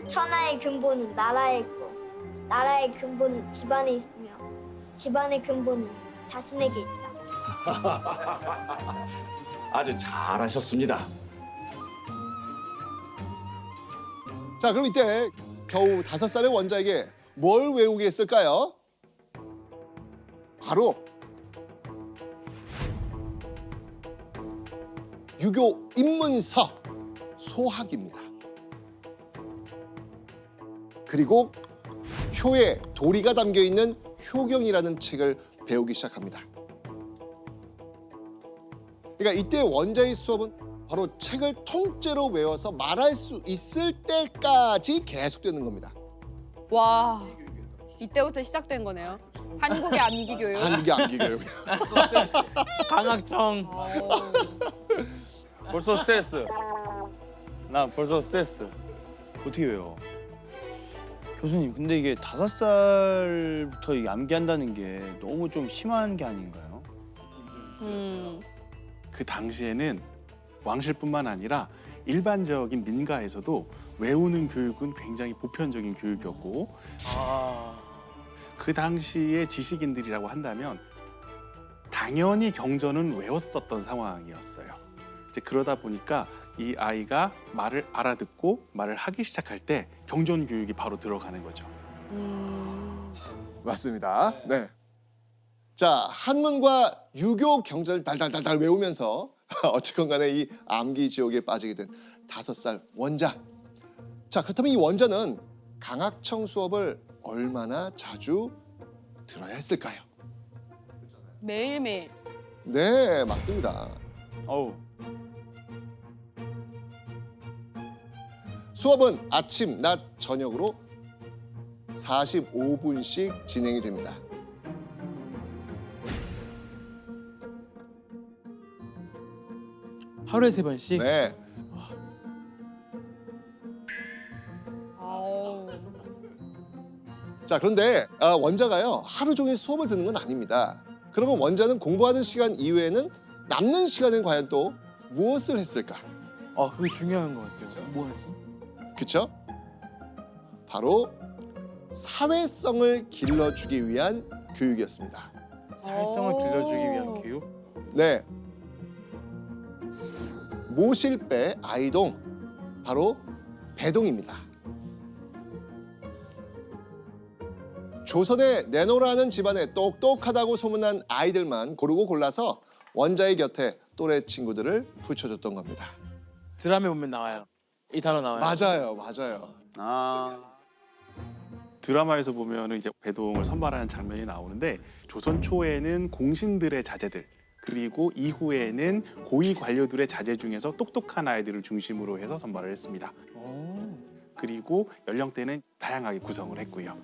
천하의 근본은 나라에 있고 나라의 근본은 집안에 있으며 집안의 근본은 자신에게 있다. 아주 잘하셨습니다. 자, 그럼 이때 겨우 5살의 원자에게 뭘 외우게 했을까요? 바로 유교 입문서 소학입니다. 그리고 효의 도리가 담겨 있는 효경이라는 책을 배우기 시작합니다. 그러니까 이때 원자의 수업은 바로 책을 통째로 외워서 말할 수 있을 때까지 계속되는 겁니다. 와, 이때부터 시작된 거네요. 한국의 암기교육. 한국의 암기교육. 강학청. 벌써 스트레스. 나 벌써 스트레스. 어떻게 해요? 교수님, 근데 이게 5살부터 이게 암기한다는 게 너무 좀 심한 게 아닌가요? 그 당시에는 왕실뿐만 아니라 일반적인 민가에서도 외우는 교육은 굉장히 보편적인 교육이었고 그 당시의 지식인들이라고 한다면 당연히 경전은 외웠었던 상황이었어요. 이제 그러다 보니까 이 아이가 말을 알아듣고 말을 하기 시작할 때 경전 교육이 바로 들어가는 거죠. 맞습니다. 네. 자, 한문과 유교 경전을 달달달달 외우면서 어쨌건 간에 이 암기 지옥에 빠지게 된 5살 원자. 자, 그렇다면 이 원자는 강학청 수업을 얼마나 자주 들어야 했을까요? 매일매일. 네, 맞습니다. 어우. 수업은 아침, 낮, 저녁으로 45분씩 진행이 됩니다. 하루에 3번씩? 네. 아우. 자, 그런데 원자가요 하루 종일 수업을 듣는 건 아닙니다. 그러면 원자는 공부하는 시간 이외에는 남는 시간엔 과연 또 무엇을 했을까? 그게 중요한 것 같아요. 뭐 하지? 그쵸? 바로 사회성을 길러주기 위한 교육이었습니다. 사회성을 길러주기 위한 교육? 네. 모실배 아이동, 바로 배동입니다. 조선에 내노라는 집안에 똑똑하다고 소문난 아이들만 고르고 골라서 원자의 곁에 또래 친구들을 붙여줬던 겁니다. 드라마에 보면 나와요. 이 단어 나와요. 맞아요, 맞아요. 드라마에서 보면은 이제 배동을 선발하는 장면이 나오는데 조선 초에는 공신들의 자제들 그리고 이후에는 고위 관료들의 자제 중에서 똑똑한 아이들을 중심으로 해서 선발을 했습니다. 그리고 연령대는 다양하게 구성을 했고요.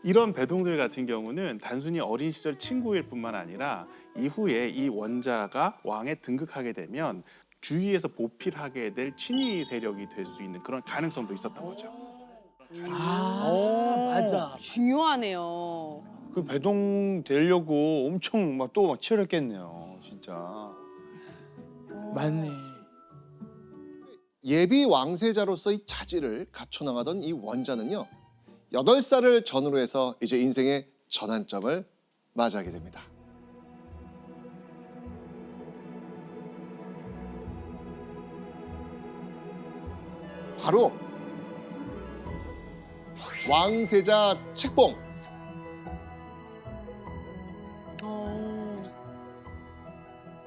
이런 배동들 같은 경우는 단순히 어린 시절 친구일 뿐만 아니라 이후에 이 원자가 왕에 등극하게 되면 주위에서 보필하게 될 친위 세력이 될 수 있는 그런 가능성도 있었던 거죠. 맞아. 중요하네요. 그 배동 되려고 엄청 막 치열했겠네요, 진짜. 맞네. 예비 왕세자로서 이 자질을 갖춰나가던 이 원자는요 8살을 전후로 해서 이제 인생의 전환점을 맞이하게 됩니다. 바로 왕세자 책봉.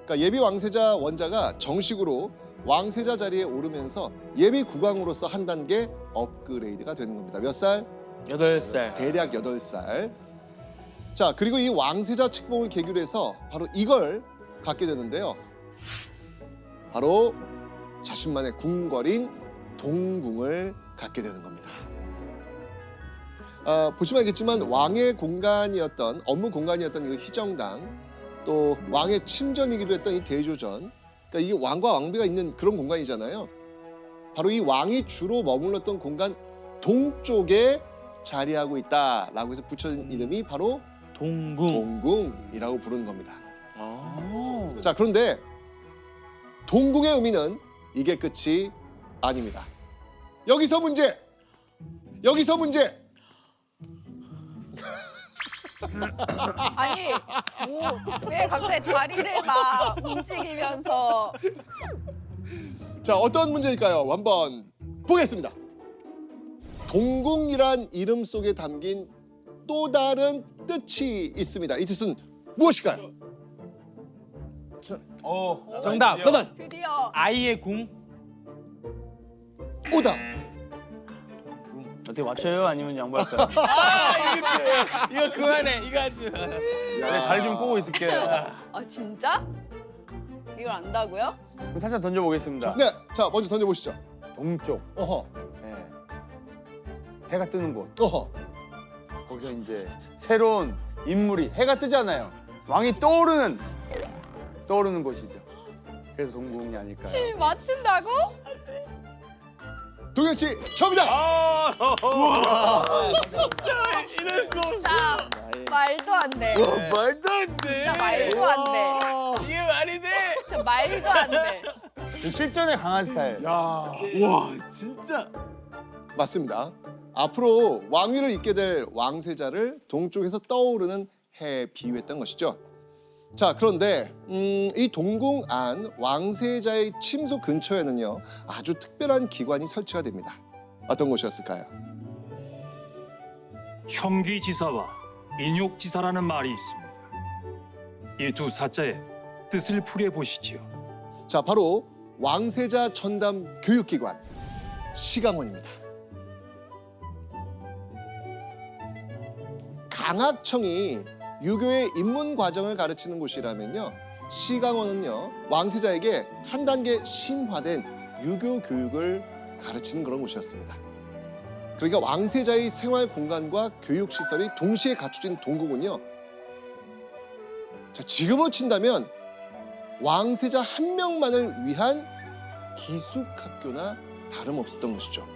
그러니까 예비 왕세자 원자가 정식으로 왕세자 자리에 오르면서 예비 국왕으로서 한 단계 업그레이드가 되는 겁니다. 몇 살? 8살. 대략 8살. 자, 그리고 이 왕세자 책봉을 계기로 해서 바로 이걸 갖게 되는데요. 바로 자신만의 궁궐인 동궁을 갖게 되는 겁니다. 보시면 알겠지만 왕의 공간이었던 업무 공간이었던 이 희정당, 또 왕의 침전이기도 했던 이 대조전, 그러니까 이게 왕과 왕비가 있는 그런 공간이잖아요. 바로 이 왕이 주로 머물렀던 공간 동쪽에 자리하고 있다라고 해서 붙여진 이름이 바로 동궁. 동궁이라고 부르는 겁니다. 자, 그런데 동궁의 의미는 이게 끝이 아닙니다. 여기서 문제. 여기서 문제. 아니, 왜 갑자기 자리를 막 움직이면서. 자, 어떤 문제일까요? 한번 보겠습니다. 동궁이란 이름 속에 담긴 또 다른 뜻이 있습니다. 이 뜻은 무엇일까요? 정답. 나단 드디어. 아이의 궁. 오답. 어떻게 맞춰요? 아니면 양보할까요? 이거 그만해. 이거 하지 마. 다리 좀 꼬고 있을게. 아, 진짜? 이걸 안다고요? 그럼 살짝 던져보겠습니다. 네, 자 먼저 던져보시죠. 동쪽. 어허, 예. 해가 뜨는 곳. 어허. 거기서 이제 새로운 인물이 해가 뜨잖아요. 왕이 떠오르는 곳이죠. 그래서 동궁이 아닐까요? 맞춘다고? 동현 씨 정답. 자, 말도 안 돼. 말도 안 돼. 진짜 말도 안 돼. 이게 말이 돼? 진짜 말도 안 돼. 실전에 강한 스타일. 야, 와 진짜 맞습니다. 앞으로 왕위를 잇게 될 왕세자를 동쪽에서 떠오르는 해에 비유했던 것이죠. 자, 그런데 이 동궁 안 왕세자의 침소 근처에는요 아주 특별한 기관이 설치가 됩니다. 어떤 곳이었을까요? 혐기지사와 인욕지사라는 말이 있습니다. 이 두 사자의 뜻을 풀이해 보시지요. 자, 바로 왕세자 전담 교육기관 시강원입니다. 강학청이 유교의 입문 과정을 가르치는 곳이라면요, 시강원은요 왕세자에게 한 단계 신화된 유교 교육을 가르치는 그런 곳이었습니다. 그러니까 왕세자의 생활 공간과 교육 시설이 동시에 갖춰진 동궁은요, 자, 지금으로 친다면 왕세자 한 명만을 위한 기숙학교나 다름없었던 것이죠.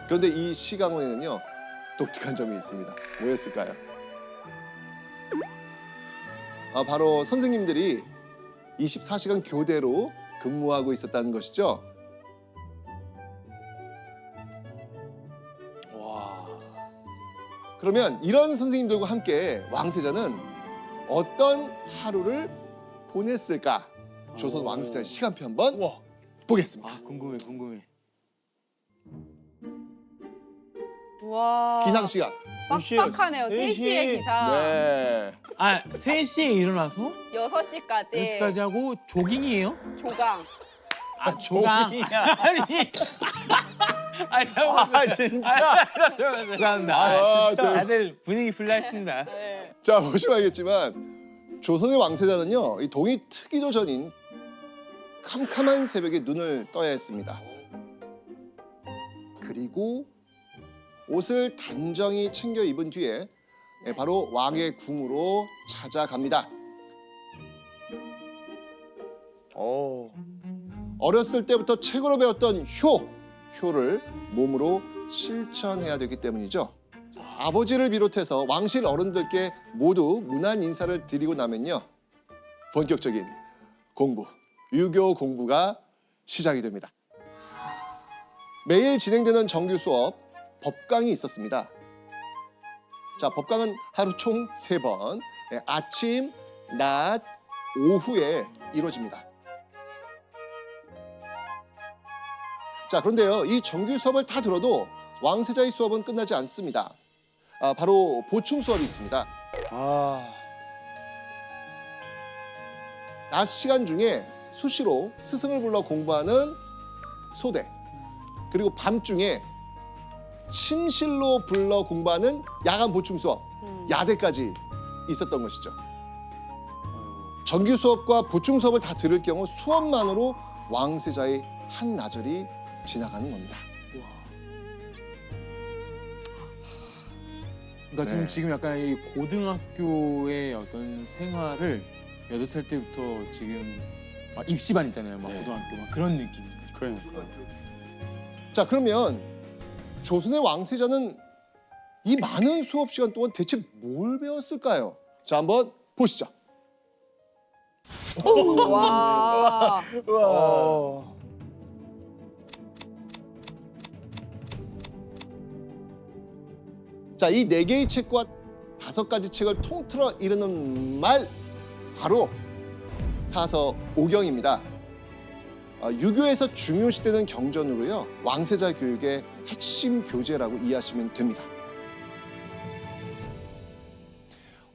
그런데 이 시강원에는요 독특한 점이 있습니다. 뭐였을까요? 바로 선생님들이 24시간 교대로 근무하고 있었다는 것이죠. 그러면 이런 선생님들과 함께 왕세자는 어떤 하루를 보냈을까? 조선 왕세자의 시간표 한번 우와. 보겠습니다. 궁금해. 와. 기상 시간. 빡빡하네요. 3시에 기사. 네. 아 3시에 일어나서 6시까지. 6시까지 하고 조깅이에요? 조강. 아 조강. 아니. 아 잠깐만. 아 진짜. 죄송합니다. 아, 진짜 네. 다들 분위기 불났습니다. 네. 자, 보시면 알겠지만 조선의 왕세자는요 이 동이 트기도 전인 캄캄한 새벽에 눈을 떠야 했습니다. 그리고 옷을 단정히 챙겨 입은 뒤에 바로 왕의 궁으로 찾아갑니다. 어렸을 때부터 책으로 배웠던 효를 몸으로 실천해야 되기 때문이죠. 아버지를 비롯해서 왕실 어른들께 모두 문안 인사를 드리고 나면요, 본격적인 공부, 유교 공부가 시작이 됩니다. 매일 진행되는 정규 수업, 법강이 있었습니다. 자, 법강은 하루 총 3번, 아침, 낮, 오후에 이루어집니다. 자, 그런데요, 이 정규 수업을 다 들어도 왕세자의 수업은 끝나지 않습니다. 바로 보충 수업이 있습니다. 낮 시간 중에 수시로 스승을 불러 공부하는 소대, 그리고 밤중에 침실로 불러 공부하는 야간 보충 수업, 야대까지 있었던 것이죠. 정규 수업과 보충 수업을 다 들을 경우 수업만으로 왕세자의 한나절이 지나가는 겁니다. 그러니까 네. 지금 약간 이 고등학교의 어떤 생활을 8살 때부터 지금 막 입시반 있잖아요. 막 고등학교 막 그런 느낌. 그러니까. 자, 그러면 조선의 왕세자는 이 많은 수업 시간 동안 대체 뭘 배웠을까요? 자, 한번 보시죠. 와. 자, 이 4개의 책과 5가지 책을 통틀어 이르는 말 바로 사서오경입니다. 유교에서 중요시되는 경전으로요. 왕세자 교육의 핵심 교재라고 이해하시면 됩니다.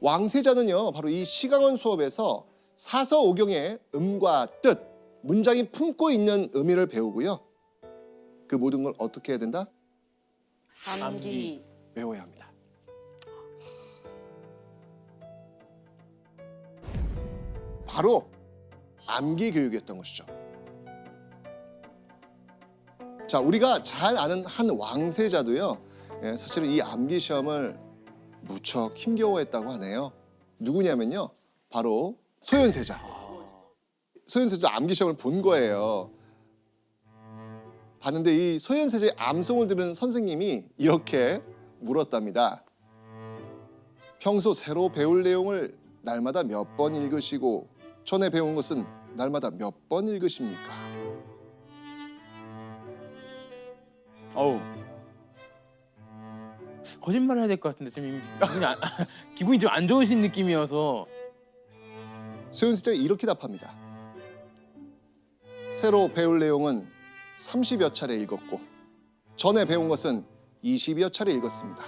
왕세자는요. 바로 이 시강원 수업에서 사서오경의 음과 뜻, 문장이 품고 있는 의미를 배우고요. 그 모든 걸 어떻게 해야 된다? 암기. 외워야 합니다. 바로 암기 교육이었던 것이죠. 자, 우리가 잘 아는 한 왕세자도요. 사실은 이 암기 시험을 무척 힘겨워했다고 하네요. 누구냐면요. 바로 소현세자. 소현세자 암기 시험을 본 거예요. 봤는데 이 소현세자의 암송을 들은 선생님이 이렇게 물었답니다. 평소 새로 배울 내용을 날마다 몇 번 읽으시고 전에 배운 것은 날마다 몇 번 읽으십니까? 어우. 거짓말 해야 될 것 같은데 지금 기분이 좀 안 좋으신 느낌이어서. 소현세자가 이렇게 답합니다. 새로 배울 내용은 30여 차례 읽었고 전에 배운 것은 20여 차례 읽었습니다.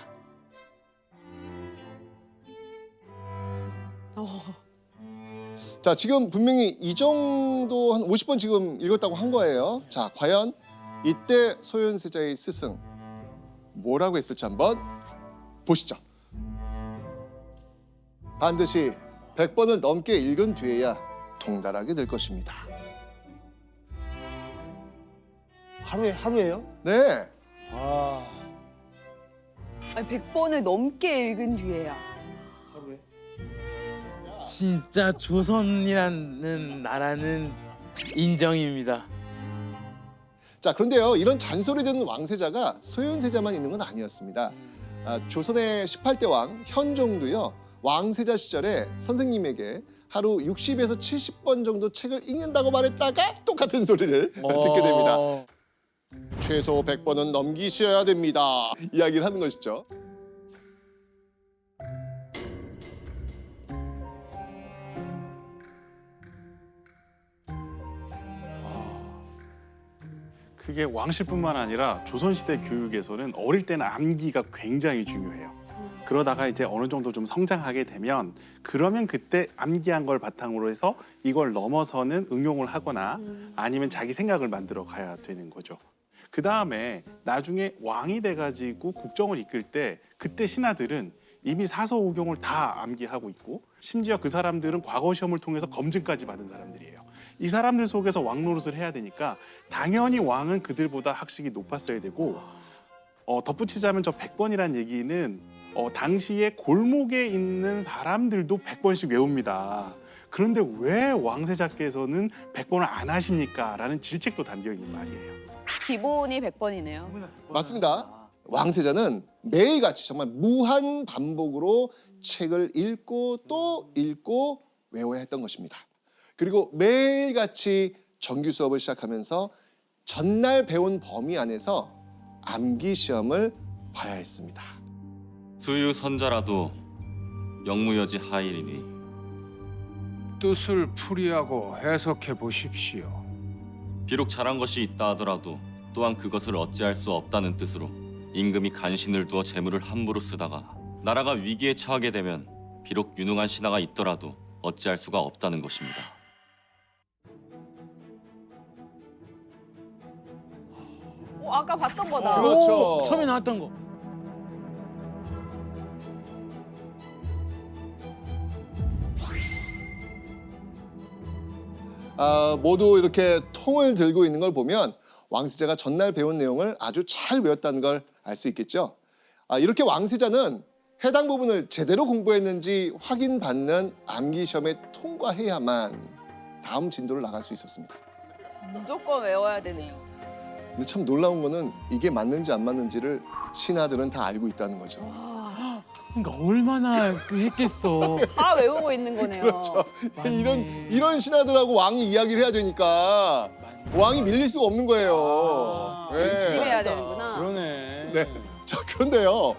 자, 지금 분명히 이 정도 한 50번 지금 읽었다고 한 거예요. 자, 과연 이때 소현세자의 스승 뭐라고 했을지 한번 보시죠. 반드시 100번을 넘게 읽은 뒤에야 통달하게 될 것입니다. 하루에요? 네. 아, 아니, 100번을 넘게 읽은 뒤에야. 하루에? 진짜 조선이라는 나라는 인정입니다. 자, 그런데요. 이런 잔소리 듣는 왕세자가 소현세자만 있는 건 아니었습니다. 조선의 18대 왕 현종도요. 왕세자 시절에 선생님에게 하루 60에서 70번 정도 책을 읽는다고 말했다가 똑같은 소리를 듣게 됩니다. 최소 100번은 넘기셔야 됩니다. 이야기를 하는 것이죠. 그게 왕실뿐만 아니라 조선시대 교육에서는 어릴 때는 암기가 굉장히 중요해요. 그러다가 이제 어느 정도 좀 성장하게 되면 그러면 그때 암기한 걸 바탕으로 해서 이걸 넘어서는 응용을 하거나 아니면 자기 생각을 만들어 가야 되는 거죠. 그 다음에 나중에 왕이 돼가지고 국정을 이끌 때 그때 신하들은 이미 사서오경을 다 암기하고 있고 심지어 그 사람들은 과거 시험을 통해서 검증까지 받은 사람들이에요. 이 사람들 속에서 왕 노릇을 해야 되니까 당연히 왕은 그들보다 학식이 높았어야 되고 덧붙이자면 저 100번이란 얘기는 당시에 골목에 있는 사람들도 100번씩 외웁니다. 그런데 왜 왕세자께서는 100번을 안 하십니까? 라는 질책도 담겨 있는 말이에요. 기본이 100번이네요. 맞습니다. 왕세자는 매일같이 정말 무한 반복으로 책을 읽고 또 읽고 외워야 했던 것입니다. 그리고 매일같이 정규 수업을 시작하면서 전날 배운 범위 안에서 암기 시험을 봐야 했습니다. 수유선자라도 영무여지 하이리니 뜻을 풀이하고 해석해 보십시오. 비록 잘한 것이 있다 하더라도 또한 그것을 어찌할 수 없다는 뜻으로 임금이 간신을 두어 재물을 함부로 쓰다가 나라가 위기에 처하게 되면 비록 유능한 신하가 있더라도 어찌할 수가 없다는 것입니다. 아까 봤던 거다. 그렇죠. 오, 처음에 나왔던 거. 모두 이렇게 통을 들고 있는 걸 보면 왕세자가 전날 배운 내용을 아주 잘 외웠다는 걸 알 수 있겠죠. 이렇게 왕세자는 해당 부분을 제대로 공부했는지 확인받는 암기 시험에 통과해야만 다음 진도를 나갈 수 있었습니다. 무조건 외워야 되네요. 근데 참 놀라운 거는 이게 맞는지 안 맞는지를 신하들은 다 알고 있다는 거죠. 그러니까 얼마나 했겠어. 다 외우고 있는 거네요. 그렇죠. 맞네. 이런 신하들하고 왕이 이야기를 해야 되니까 왕이 밀릴 수가 없는 거예요. 네. 열심히 해야 되는구나. 그러네. 네. 자, 그런데요.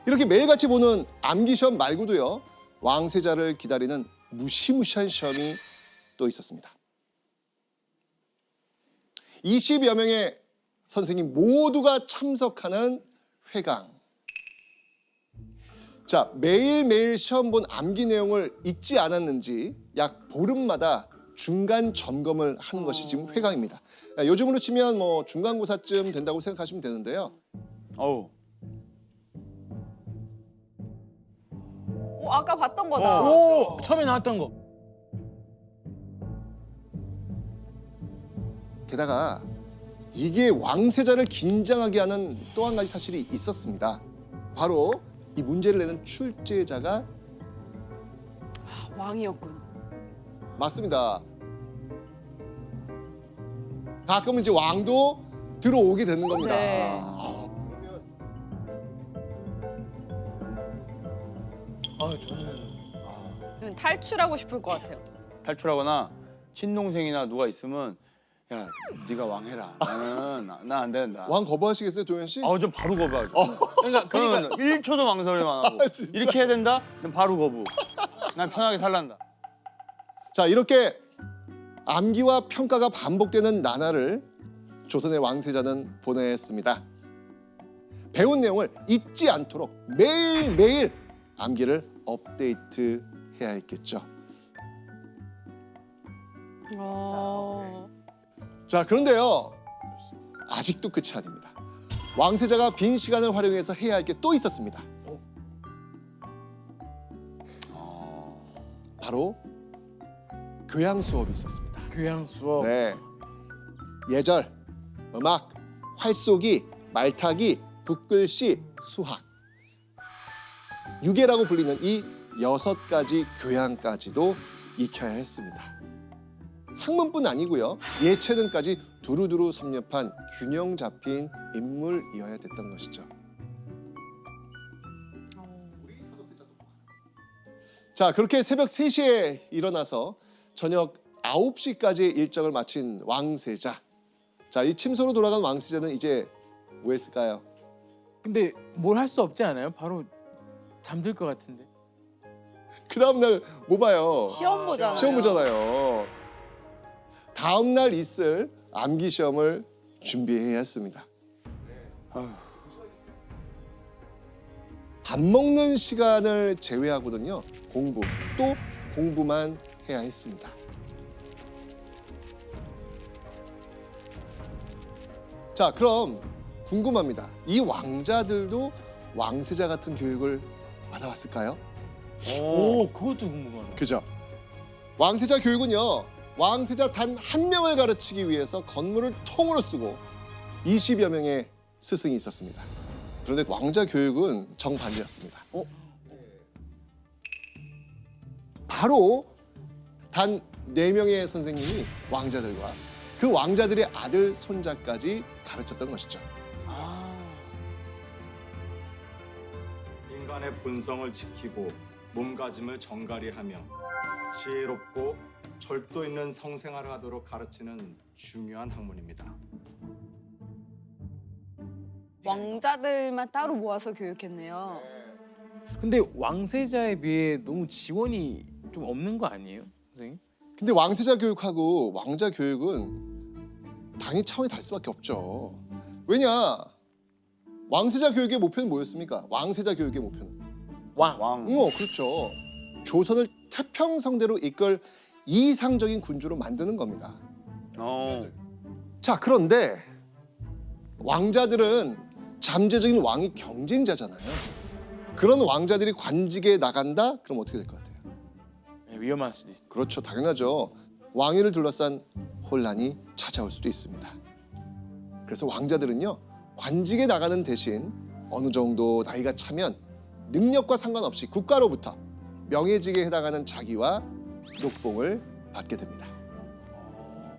이렇게 매일같이 보는 암기 시험 말고도요. 왕세자를 기다리는 무시무시한 시험이 또 있었습니다. 20여 명의 선생님 모두가 참석하는 회강. 자, 매일매일 시험 본 암기 내용을 잊지 않았는지 약 보름마다 중간 점검을 하는 것이 지금 회강입니다. 요즘으로 치면 뭐 중간고사쯤 된다고 생각하시면 되는데요. 어우. 아까 봤던 거다. 오, 처음에 나왔던 거. 게다가 이게 왕세자를 긴장하게 하는 또 한 가지 사실이 있었습니다. 바로 이 문제를 내는 출제자가 왕이었군. 맞습니다. 가끔은 이제 왕도 들어오게 되는 겁니다. 네. 저는 탈출하고 싶을 것 같아요. 탈출하거나 친동생이나 누가 있으면 야, 네가 왕해라. 나는 나 안 된다. 왕 거부하시겠어요, 도현 씨? 좀 바로 거부하죠. 그러니까 저는 1초도 망설임 안 하고 진짜? 이렇게 해야 된다? 그럼 바로 거부. 난 편하게 살란다. 자, 이렇게 암기와 평가가 반복되는 나날을 조선의 왕세자는 보냈습니다. 배운 내용을 잊지 않도록 매일매일 암기를 업데이트해야 했겠죠. 자, 그런데요. 아직도 끝이 아닙니다. 왕세자가 빈 시간을 활용해서 해야 할 게 또 있었습니다. 바로 교양 수업이 있었습니다. 교양 수업. 네. 예절, 음악, 활쏘기, 말타기, 붓글씨, 수학. 유계라고 불리는 이 6가지 교양까지도 익혀야 했습니다. 학문뿐 아니고요. 예체능까지 두루두루 섭렵한 균형 잡힌 인물이어야 됐던 것이죠. 자, 그렇게 새벽 3시에 일어나서 저녁 9시까지의 일정을 마친 왕세자. 자, 이 침소로 돌아간 왕세자는 이제 뭐 했을까요? 근데 뭘 할 수 없지 않아요? 바로 잠들 것 같은데. 그 다음날 뭐 봐요? 시험 보잖아요. 시험 보잖아요. 다음날 있을 암기 시험을 준비해야 했습니다. 밥 먹는 시간을 제외하고는요. 공부, 또 공부만 해야 했습니다. 자, 그럼 궁금합니다. 이 왕자들도 왕세자 같은 교육을 받아왔을까요? 오, 그것도 궁금하다. 그죠? 왕세자 교육은요. 왕세자 단 한 명을 가르치기 위해서 건물을 통으로 쓰고 20여 명의 스승이 있었습니다. 그런데 왕자 교육은 정반대였습니다. 바로 단 4명의 선생님이 왕자들과 그 왕자들의 아들, 손자까지 가르쳤던 것이죠. 인간의 본성을 지키고 몸가짐을 정갈히하며 지혜롭고 절도 있는 성생활을 하도록 가르치는 중요한 학문입니다. 왕자들만 따로 모아서 교육했네요. 근데 왕세자에 비해 너무 지원이 좀 없는 거 아니에요, 선생님? 근데 왕세자 교육하고 왕자 교육은 당연히 차원이 다를 수밖에 없죠. 왜냐? 왕세자 교육의 목표는 뭐였습니까? 왕세자 교육의 목표는? 왕. 그렇죠. 조선을 태평성대로 이끌 이상적인 군주로 만드는 겁니다. 자, 그런데 왕자들은 잠재적인 왕이 경쟁자잖아요. 그런 왕자들이 관직에 나간다? 그럼 어떻게 될 것 같아요? 위험할 수도 있어. 그렇죠. 당연하죠. 왕위를 둘러싼 혼란이 찾아올 수도 있습니다. 그래서 왕자들은요. 관직에 나가는 대신 어느 정도 나이가 차면 능력과 상관없이 국가로부터 명예직에 해당하는 자기와禄봉을 받게 됩니다.